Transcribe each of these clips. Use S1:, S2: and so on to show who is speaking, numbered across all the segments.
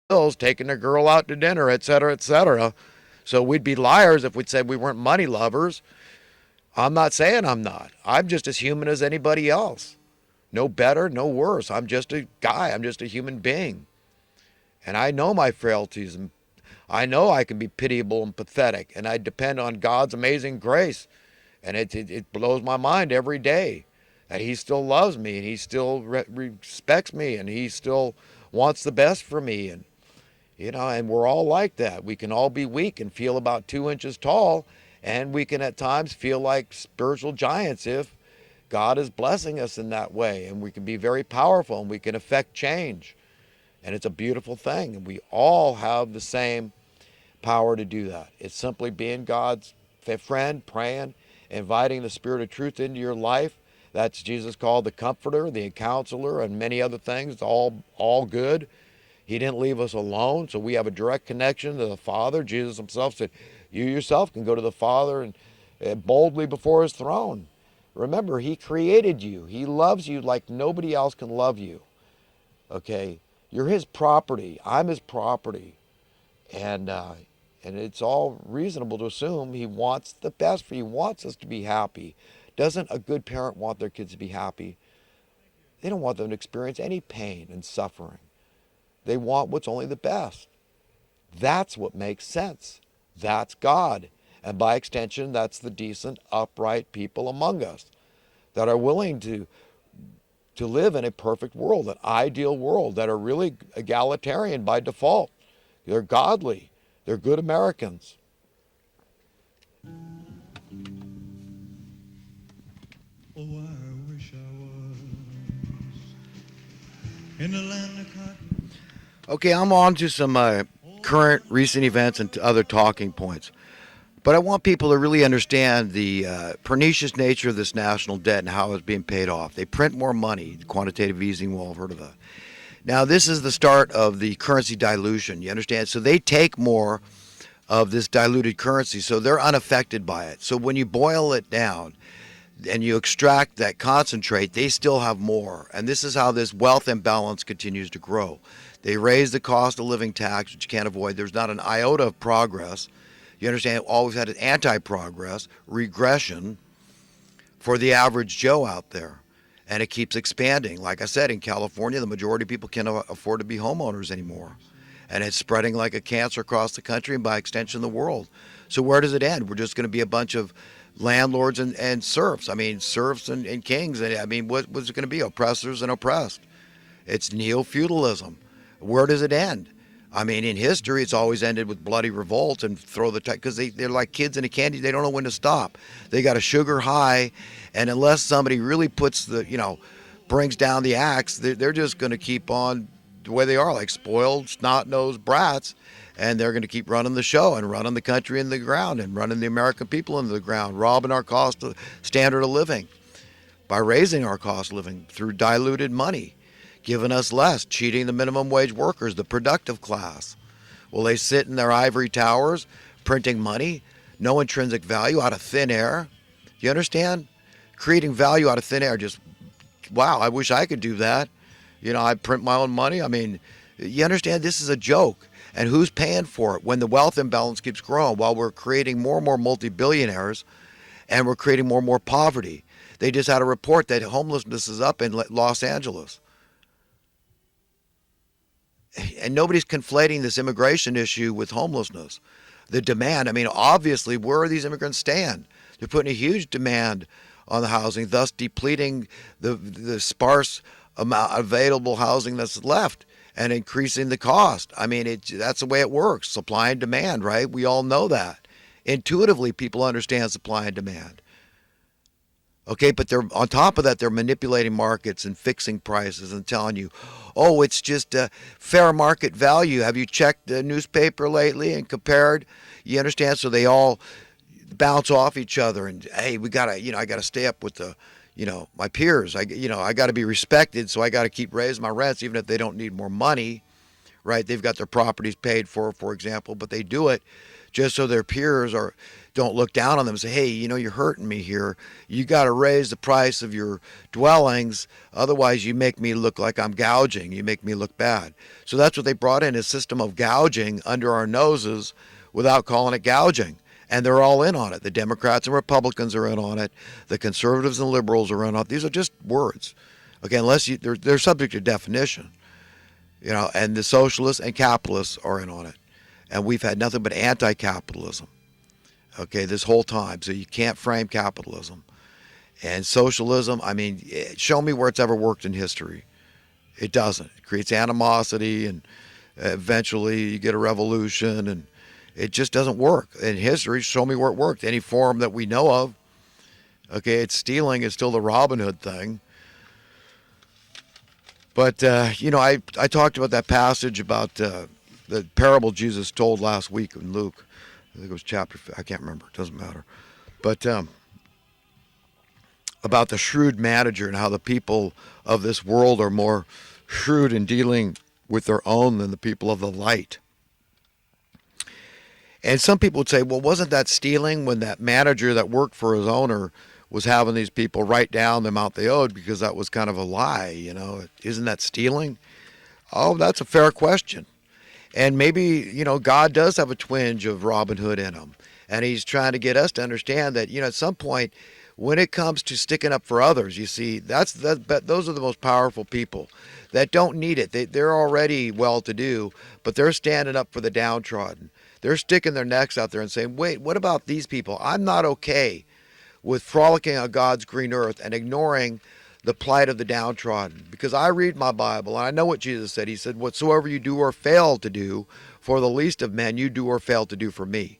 S1: bills, taking a girl out to dinner, et cetera, et cetera. So we'd be liars if we'd said we weren't money lovers. I'm not saying I'm not. I'm just as human as anybody else. No better, no worse. I'm just a guy. I'm just a human being. And I know my frailties, and I know I can be pitiable and pathetic, and I depend on God's amazing grace. And it blows my mind every day that He still loves me, and He still respects me, and He still wants the best for me. And, and we're all like that. We can all be weak and feel about 2 inches tall, and we can at times feel like spiritual giants if God is blessing us in that way. And we can be very powerful, and we can affect change. And it's a beautiful thing. And we all have the same power to do that. It's simply being God's friend, praying, inviting the Spirit of truth into your life. That's Jesus called the Comforter, the Counselor, and many other things. It's all good. He didn't leave us alone, so we have a direct connection to the Father. Jesus Himself said, "You yourself can go to the Father and boldly before His throne." Remember, He created you. He loves you like nobody else can love you. Okay, you're His property. I'm His property, and it's all reasonable to assume He wants the best for you. He wants us to be happy. Doesn't a good parent want their kids to be happy? They don't want them to experience any pain and suffering. They want what's only the best. That's what makes sense. That's God. And by extension, that's the decent, upright people among us that are willing to live in a perfect world, an ideal world, that are really egalitarian by default. They're godly. They're good Americans.
S2: Oh, I wish I was in the land of cotton.
S1: Okay, I'm on to some current recent events and other talking points. But I want people to really understand the pernicious nature of this national debt and how it's being paid off. They print more money, quantitative easing, we've all heard of that. Now, this is the start of the currency dilution, you understand? So they take more of this diluted currency, so they're unaffected by it. So when you boil it down and you extract that concentrate, they still have more. And this is how this wealth imbalance continues to grow. They raise the cost of living tax, which you can't avoid. There's not an iota of progress. You understand, always had an anti-progress, regression for the average Joe out there. And it keeps expanding. Like I said, in California, the majority of people can't afford to be homeowners anymore. And it's spreading like a cancer across the country and by extension the world. So where does it end? We're just going to be a bunch of landlords and serfs. I mean, serfs and kings. I mean, what's it going to be? Oppressors and oppressed. It's neo-feudalism. Where does it end? I mean, in history, it's always ended with bloody revolt and throw the because they're like kids in a candy. They don't know when to stop. They got a sugar high, and unless somebody really puts brings down the axe, they're just going to keep on the way they are, like spoiled, snot-nosed brats, and they're going to keep running the show and running the country into the ground and running the American people into the ground, robbing our standard of living by raising our cost of living through diluted money, giving us less, cheating the minimum wage workers, the productive class. Well, they sit in their ivory towers, printing money, no intrinsic value out of thin air. You understand? Creating value out of thin air. Just, wow, I wish I could do that. I print my own money. I mean, you understand? This is a joke. And who's paying for it when the wealth imbalance keeps growing while we're creating more and more multi-billionaires and we're creating more and more poverty? They just had a report that homelessness is up in Los Angeles. And nobody's conflating this immigration issue with homelessness. The demand, I mean, obviously, where are these immigrants stand? They're putting a huge demand on the housing, thus depleting the sparse amount of available housing that's left and increasing the cost. I mean, that's the way it works, supply and demand, right? We all know that. Intuitively, people understand supply and demand. Okay, but they're on top of that, they're manipulating markets and fixing prices and telling you, oh, it's just a fair market value. Have you checked the newspaper lately and compared? You understand? So they all bounce off each other and, hey, we gotta, I gotta stay up with my peers. I gotta be respected, so I gotta keep raising my rents even if they don't need more money, right? They've got their properties paid for example, but they do it just so their peers don't look down on them and say, hey, you're hurting me here. You got to raise the price of your dwellings. Otherwise, you make me look like I'm gouging. You make me look bad. So that's what they brought in, a system of gouging under our noses without calling it gouging. And they're all in on it. The Democrats and Republicans are in on it. The conservatives and liberals are in on it. These are just words. Okay, they're subject to definition. And the socialists and capitalists are in on it. And we've had nothing but anti-capitalism, okay, this whole time. So you can't frame capitalism. And socialism, show me where it's ever worked in history. It doesn't. It creates animosity, and eventually you get a revolution, and it just doesn't work. In history, show me where it worked. Any form that we know of. Okay, it's stealing is still the Robin Hood thing. But, I talked about that passage about the parable Jesus told last week in Luke. I think it was chapter, I can't remember, it doesn't matter. But about the shrewd manager and how the people of this world are more shrewd in dealing with their own than the people of the light. And some people would say, well, wasn't that stealing when that manager that worked for his owner was having these people write down the amount they owed, because that was kind of a lie, Isn't that stealing? Oh, that's a fair question. And maybe, God does have a twinge of Robin Hood in him. And he's trying to get us to understand that, at some point, when it comes to sticking up for others, you see, those are the most powerful people that don't need it. They're already well-to-do, but they're standing up for the downtrodden. They're sticking their necks out there and saying, wait, what about these people? I'm not okay with frolicking on God's green earth and ignoring the plight of the downtrodden. Because I read my Bible, and I know what Jesus said. He said, whatsoever you do or fail to do for the least of men, you do or fail to do for me.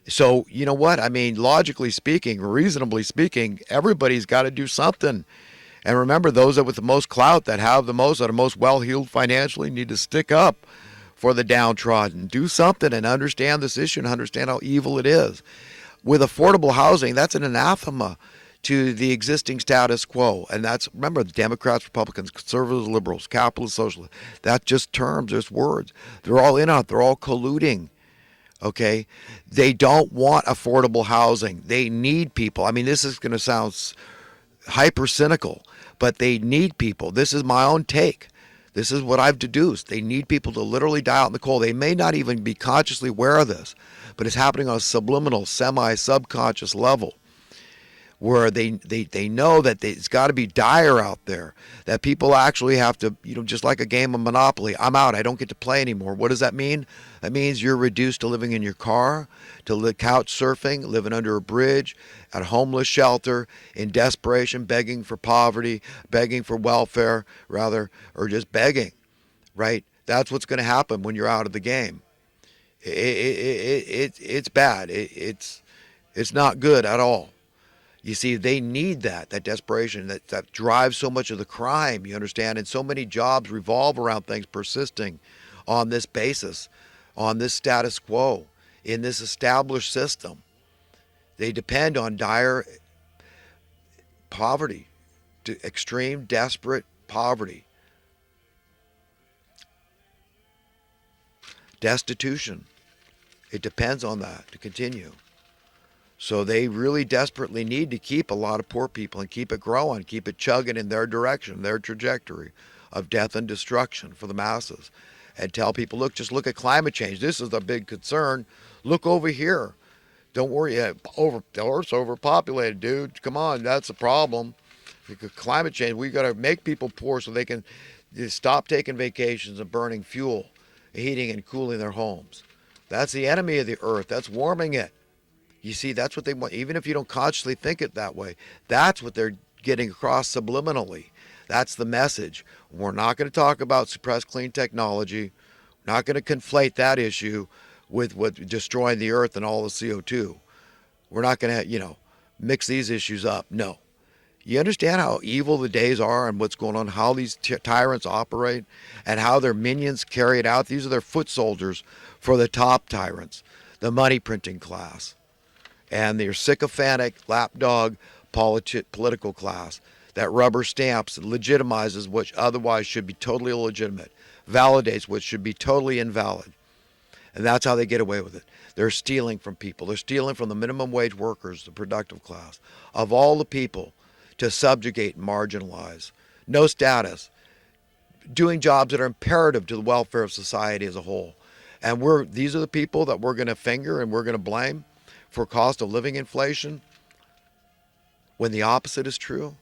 S1: So, you know what? Logically speaking, reasonably speaking, everybody's got to do something. And remember, those that with the most clout, that have the most, that are most well-heeled financially, need to stick up for the downtrodden. Do something and understand this issue and understand how evil it is. With affordable housing, that's an anathema to the existing status quo. And that's, remember, the Democrats, Republicans, conservatives, liberals, capitalists, socialists. That's just terms, just words. They're all in on it. They're all colluding. Okay? They don't want affordable housing. They need people. This is going to sound hyper cynical, but they need people. This is my own take. This is what I've deduced. They need people to literally die out in the cold. They may not even be consciously aware of this, but it's happening on a subliminal, semi-subconscious level, where they know that it's got to be dire out there, that people actually have to, just like a game of Monopoly, I'm out, I don't get to play anymore. What does that mean? That means you're reduced to living in your car, to couch surfing, living under a bridge, at a homeless shelter, in desperation, begging for poverty, begging for welfare, rather, or just begging, right? That's what's going to happen when you're out of the game. It's bad. It's not good at all. You see, they need that desperation that drives so much of the crime, you understand, and so many jobs revolve around things persisting on this basis, on this status quo, in this established system. They depend on dire poverty, to extreme, desperate poverty, destitution. It depends on that to continue. So they really desperately need to keep a lot of poor people and keep it growing, keep it chugging in their direction, their trajectory of death and destruction for the masses. And tell people, look, just look at climate change. This is a big concern. Look over here. Don't worry, the Earth's overpopulated, dude. Come on, that's a problem. Because climate change, we've got to make people poor so they can stop taking vacations and burning fuel, heating and cooling their homes. That's the enemy of the earth. That's warming it. You see, that's what they want. Even if you don't consciously think it that way, that's what they're getting across subliminally. That's the message. We're not going to talk about suppressed clean technology. We're not going to conflate that issue with what destroying the earth and all the CO2. We're not going to, mix these issues up. No. You understand how evil the days are and what's going on, how these tyrants operate and how their minions carry it out? These are their foot soldiers for the top tyrants, the money printing class, and their sycophantic lapdog political class that rubber stamps and legitimizes what otherwise should be totally illegitimate, validates what should be totally invalid. And that's how they get away with it. They're stealing from people. They're stealing from the minimum wage workers, the productive class, of all the people, to subjugate and marginalize. No status, doing jobs that are imperative to the welfare of society as a whole. And these are the people that we're going to finger and we're going to blame for cost of living inflation when the opposite is true.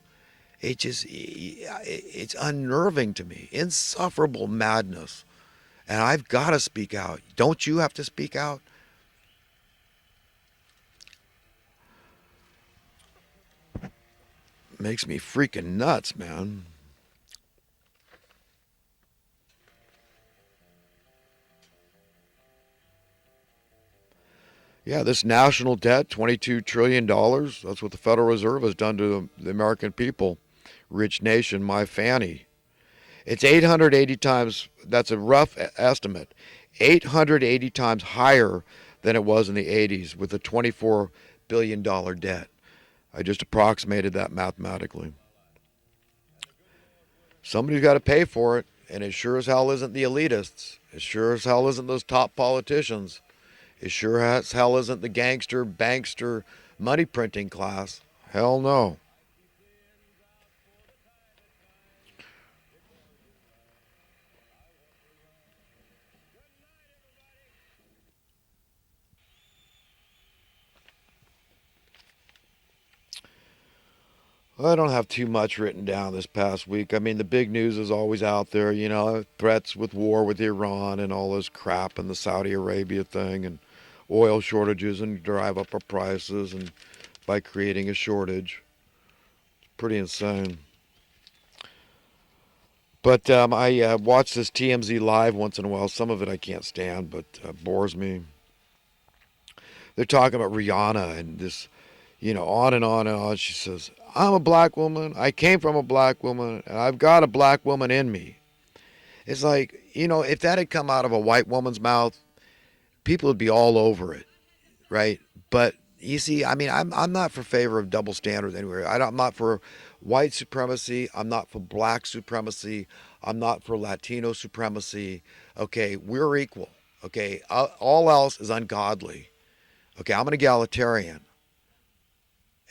S1: It's unnerving to me. Insufferable madness. And I've got to speak out. Don't you have to speak out? Makes me freaking nuts, man. Yeah, this national debt, $22 trillion. That's what the Federal Reserve has done to the American people. Rich nation, my fanny. It's 880 times, that's a rough estimate, 880 times higher than it was in the 80s with a $24 billion debt. I just approximated that mathematically. Somebody's got to pay for it, and it sure as hell isn't the elitists. It sure as hell isn't those top politicians. It sure as hell isn't the gangster, bankster, money printing class. Hell no. I don't have too much written down this past week. I mean, the big news is always out there, threats with war with Iran and all this crap and the Saudi Arabia thing and oil shortages and drive up our prices and by creating a shortage. It's pretty insane. But I watch this TMZ live once in a while. Some of it I can't stand, but bores me. They're talking about Rihanna and this, on and on and on. She says, I'm a black woman. I came from a black woman, and I've got a black woman in me. It's like, if that had come out of a white woman's mouth, people would be all over it, right? But you see, I mean, I'm not for favor of double standards anywhere. I'm not for white supremacy. I'm not for black supremacy. I'm not for Latino supremacy. Okay, we're equal. Okay, all else is ungodly. Okay, I'm an egalitarian,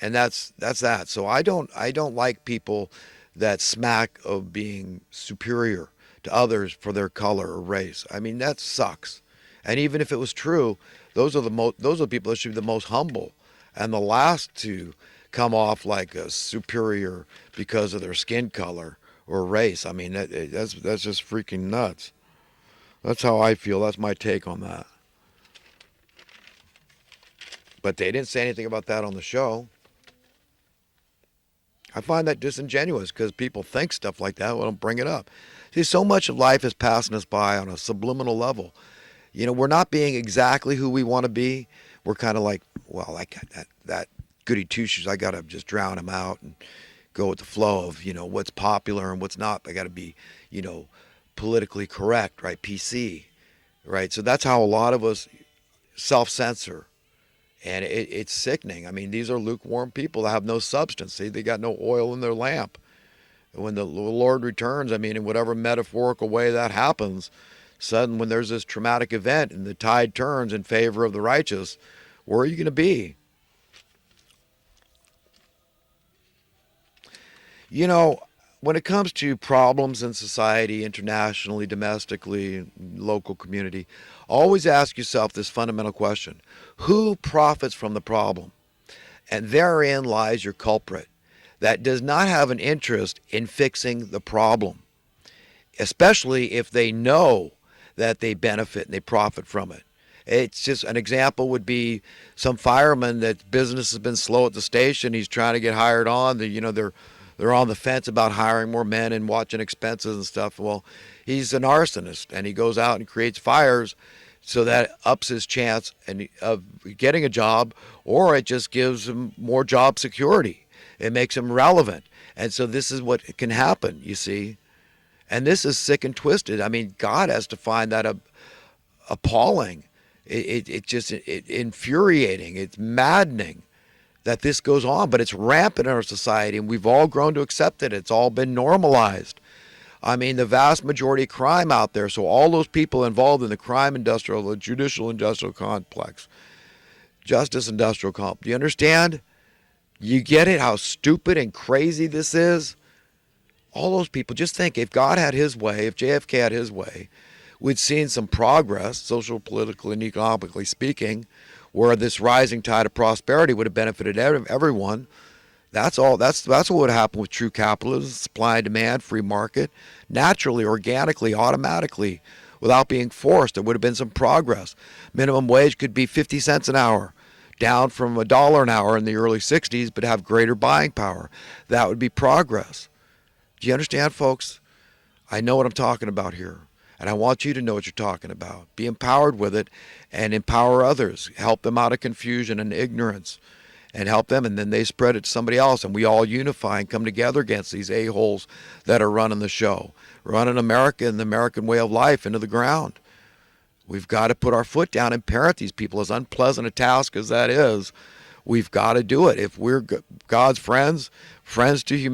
S1: and that's that. So I don't like people that smack of being superior to others for their color or race. I mean, that sucks. And even if it was true, those are the people that should be the most humble and the last to come off like a superior because of their skin color or race. I mean, that's just freaking nuts. That's how I feel. That's my take on that. But they didn't say anything about that on the show. I find that disingenuous because people think stuff like that. Well, don't bring it up. See, so much of life is passing us by on a subliminal level. We're not being exactly who we want to be. We're kind of like, well, I got that goody two shoes. I got to just drown him out and go with the flow of, what's popular and what's not. I got to be, politically correct, right? PC, right? So that's how a lot of us self-censor. And it's sickening. I mean, these are lukewarm people that have no substance. See, they got no oil in their lamp. And when the Lord returns, I mean, in whatever metaphorical way that happens, sudden when there's this traumatic event and the tide turns in favor of the righteous, where are you going to be? When it comes to problems in society, internationally, domestically, local community, always ask yourself this fundamental question. Who profits from the problem? And therein lies your culprit that does not have an interest in fixing the problem, especially if they know that they benefit and they profit from it. It's just an example would be some fireman that business has been slow at the station. He's trying to get hired on. They're on the fence about hiring more men and watching expenses and stuff. Well, he's an arsonist, and he goes out and creates fires so that ups his chance of getting a job, or it just gives him more job security. It makes him relevant. And so this is what can happen, you see. And this is sick and twisted. I mean, God has to find that appalling. It's just infuriating. It's maddening that this goes on, but it's rampant in our society, and we've all grown to accept it. It's all been normalized. I mean, the vast majority of crime out there. So all those people involved in the crime industrial, the judicial industrial complex, justice industrial complex. Do you understand? You get it? How stupid and crazy this is? All those people, just think, if God had his way, if JFK had his way, we'd seen some progress, social, political, and economically speaking, where this rising tide of prosperity would have benefited everyone. That's all. That's what would happen with true capitalism: supply and demand, free market, naturally, organically, automatically, without being forced. There would have been some progress. Minimum wage could be 50 cents an hour, down from $1 an hour in the early 60s, but have greater buying power. That would be progress. Do you understand, folks? I know what I'm talking about here, and I want you to know what you're talking about. Be empowered with it and empower others. Help them out of confusion and ignorance and help them, and then they spread it to somebody else, and we all unify and come together against these a-holes that are running the show, running America and the American way of life into the ground. We've got to put our foot down and parent these people, as unpleasant a task as that is. We've got to do it. If we're God's friends, friends to humanity,